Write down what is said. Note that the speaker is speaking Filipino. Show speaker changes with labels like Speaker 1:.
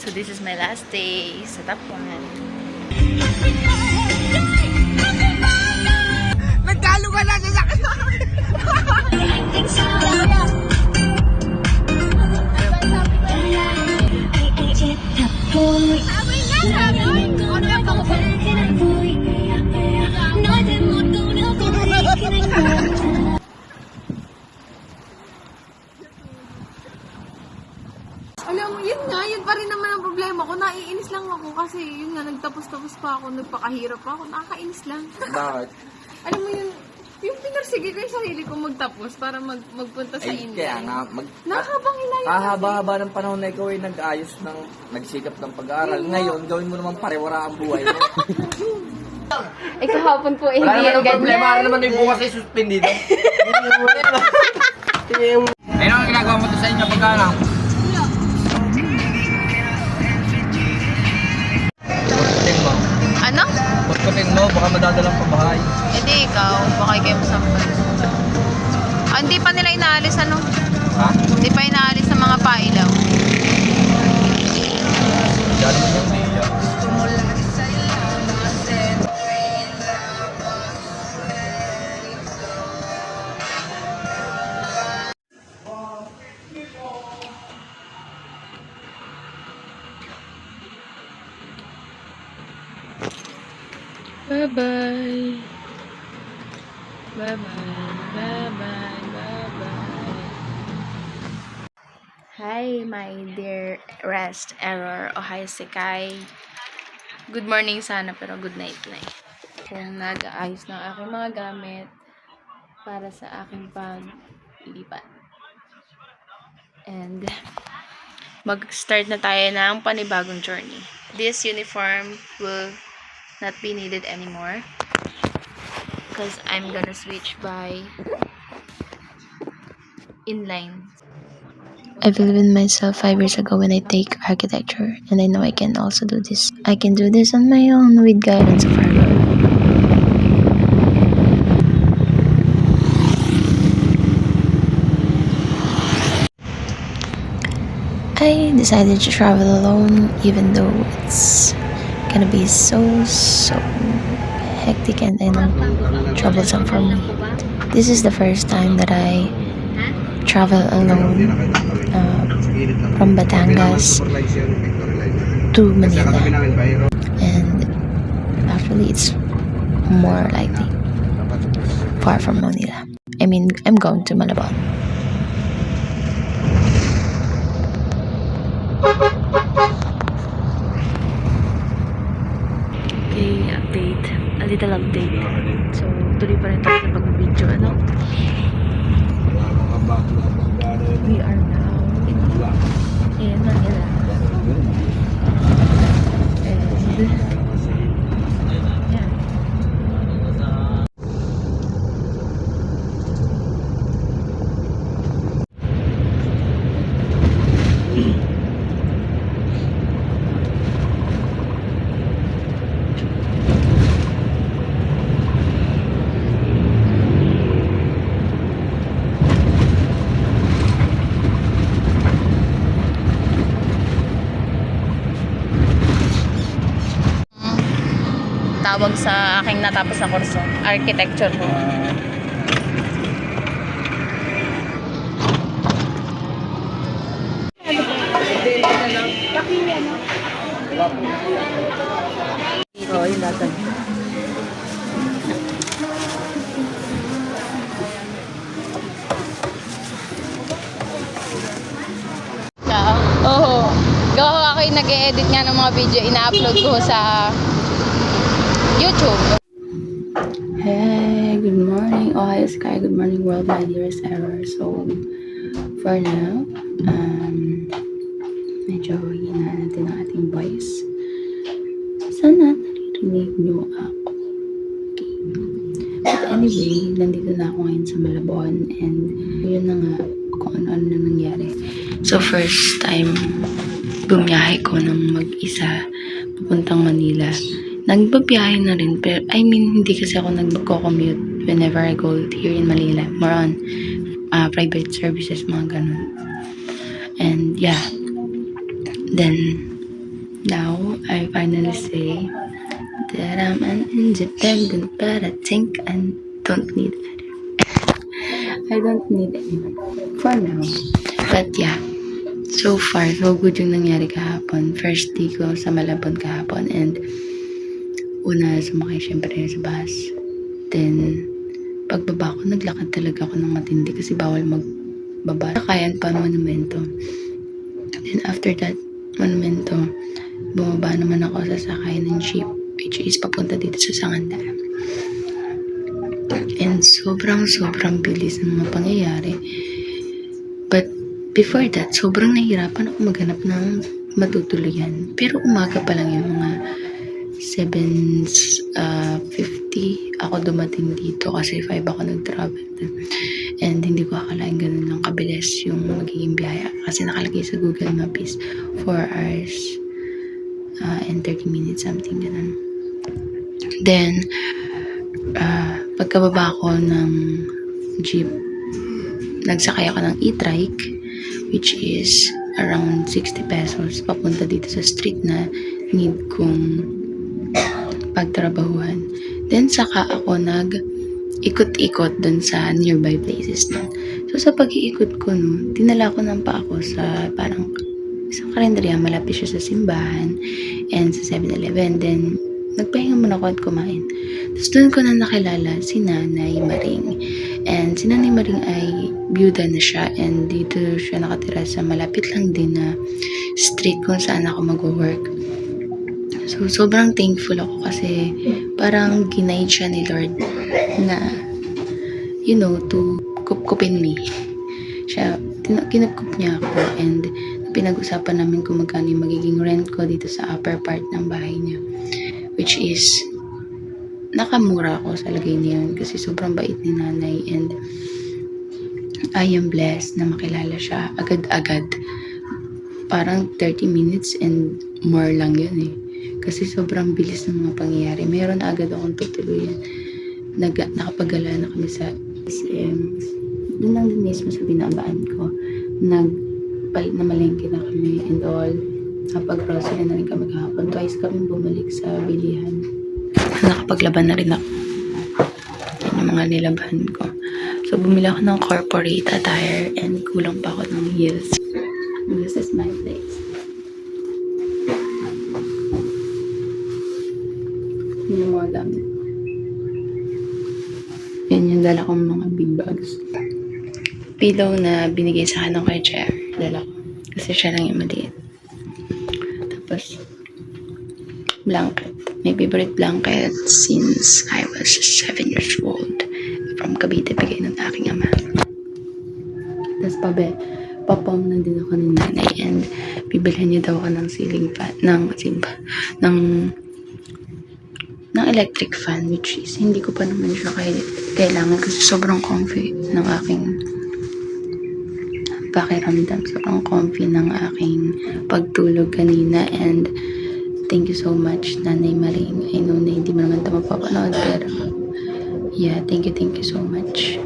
Speaker 1: So this is my last day sa Top 1.
Speaker 2: Nagtalo ka na sa sakit namin.
Speaker 3: Alam mo, yun nga, yun pa rin naman ang problema ko. Naiinis lang ako kasi yun nga, nagtapos-tapos pa ako, nagpakahirap pa ako. Nakakainis lang.
Speaker 4: Bakit?
Speaker 3: Alam mo yun, yung pinarsige ko yung sarili ko magtapos para magpunta sa
Speaker 4: Ay,
Speaker 3: India.
Speaker 4: kaya nga,
Speaker 3: Nakakabang hilayan.
Speaker 4: kahaba-haba ng panahon na ikaw ay nag-ayos ng, nagsikap ng pag-aaral. Ngayon, gawin mo naman pariwara ang buhay mo.
Speaker 3: Eh, kahapon po,
Speaker 4: Wala
Speaker 3: hindi
Speaker 4: naman
Speaker 3: yan
Speaker 4: ang problema, ano naman yung bukas ay suspendido. Ayun ang ginagawa mo to sa inyo pagkano? Pagputin mo.
Speaker 1: Ano?
Speaker 4: Pagputin mo, baka madadalang pa bahay.
Speaker 1: Hindi ikaw. Baka kayo masampal. Ah, hindi pa nila inaalis ano?
Speaker 4: Ha?
Speaker 1: Hindi pa inaalis sa mga pailaw.
Speaker 4: Dali mo yung niya.
Speaker 1: Bye-bye. Bye-bye. Bye-bye. Bye-bye. Hi, my dear rest error Ohio Sekai. Good morning sana pero good night na eh. Kung nag-aayos ng aking mga gamit para sa aking paglipat. And mag-start na tayo ng panibagong journey. This uniform will not be needed anymore because I'm gonna switch by inline.
Speaker 5: I believe in myself 5 years ago when I take architecture, and I know I can also do this. I can do this on my own with guidance of our Lord. I decided to travel alone, even though it's gonna be so hectic and I know troublesome for me. This is the first time that I travel alone from Batangas to Manila, and actually it's more likely far from Manila. I mean, I'm going to Malabon.
Speaker 1: Okay, update. A little update. So, tuloy pa rin tayo sa pag-video, ano? We are now in Manila. And, yeah. Tawag sa aking natapos na kurso, architecture po.
Speaker 4: Oo, yun natin.
Speaker 1: Oo. Gawa ako yung nag-e-edit nga ng mga video, ina-upload ko sa YouTube.
Speaker 5: Hey, good morning, Ohio Sky. Good morning, world, my dearest error. So, for now, medyo hina natin ang ating voice. Sana naririnig niyo ako. Okay. But anyway, nandito na ako ngayon sa Malabon, and yun na nga kung ano-ano na nangyari. So, first time bumiyahe ko ng mag-isa papuntang Manila. Nagbabiyahe na rin, pero I mean, hindi kasi ako nagko-commute whenever I go here in Manila. More on private services, mga ganun. And yeah, then now I finally say that I'm an independent, but I think I don't need I don't need anyone for now. But yeah, so far, so good yung nangyari kahapon. First day ko sa Malabon kahapon and una sumakay syempre sa bus. Then, pagbaba ko, naglakad talaga ako ng matindi kasi bawal magbaba. Nakayan pa monumento. Then after that, monumento, bumaba naman ako sa sakay ng jeep which is papunta dito sa Sangandaan. And sobrang bilis ng mga pangyayari. But before that, sobrang nahihirapan ako maghanap ng matutuluyan. Pero umaga pa lang yung mga 7:50 ako dumating dito kasi 5 ako nag-travel. And hindi ko akalain ganun lang kabilis yung magiging biyaya. Kasi nakalagay sa Google Map is 4 hours and 30 minutes, something ganun. Then, pagkababa ko ng jeep, nagsakay ako ng e-trike which is around 60 pesos papunta dito sa street na need kong pagtrabahuhan. Then, saka ako ikot-ikot dun sa nearby places nun. So, sa pag-iikot ko nun, dinala ko ng pa ako sa parang isang karinderya, malapit siya sa simbahan and sa 7-Eleven. Then, nagpahinga muna ako at kumain. Tapos doon ko na nakilala si Nanay Maring. And si Nanay Maring ay byuda na siya and dito siya nakatira sa malapit lang din na street kung saan ako mag-work. So, sobrang thankful ako kasi parang ginaid siya ni Lord na, you know, to kupkupin me. Siya, kinupkup niya ako and pinag-usapan namin kung magkano yung magiging rent ko dito sa upper part ng bahay niya. Which is, nakamura ako sa lagay niya kasi sobrang bait ni Nanay and I am blessed na makilala siya agad-agad. Parang 30 minutes and more lang yun eh. Kasi sobrang bilis ng mga pangyayari. Meron na agad akong tutuluyan. Nakapagala na kami sa SM. Doon lang din mismo sa binabaan ko. Nagpalit na malengke na kami and all. Napag-grocery na rin kami kahapon. Twice kami bumalik sa bilihan. Nakapaglaban na rin ako. Yan yung mga nilabahan ko. So, bumili ako ng corporate attire and kulang pa ako ng heels. This is my place. Yun yung mga gamit. Yan yung dala kong mga big bags. Pillow na binigay sa akin ng kay Chair. Dala ko. Kasi siya lang yung maliit. Tapos, blanket. My favorite blanket since I was 7 years old. From Cavite, bigay ng aking ama. Tapos papam na din ako ni Nanay and bibilhan niya daw ako ng ceiling fan, ng electric fan which is hindi ko pa naman siya kailangan kasi sobrang comfy ng aking pakiramdam. Sobrang comfy ng aking pagtulog kanina and thank you so much, Nanay Maring. I know na hindi mo naman ito mapapanood pero yeah, thank you so much.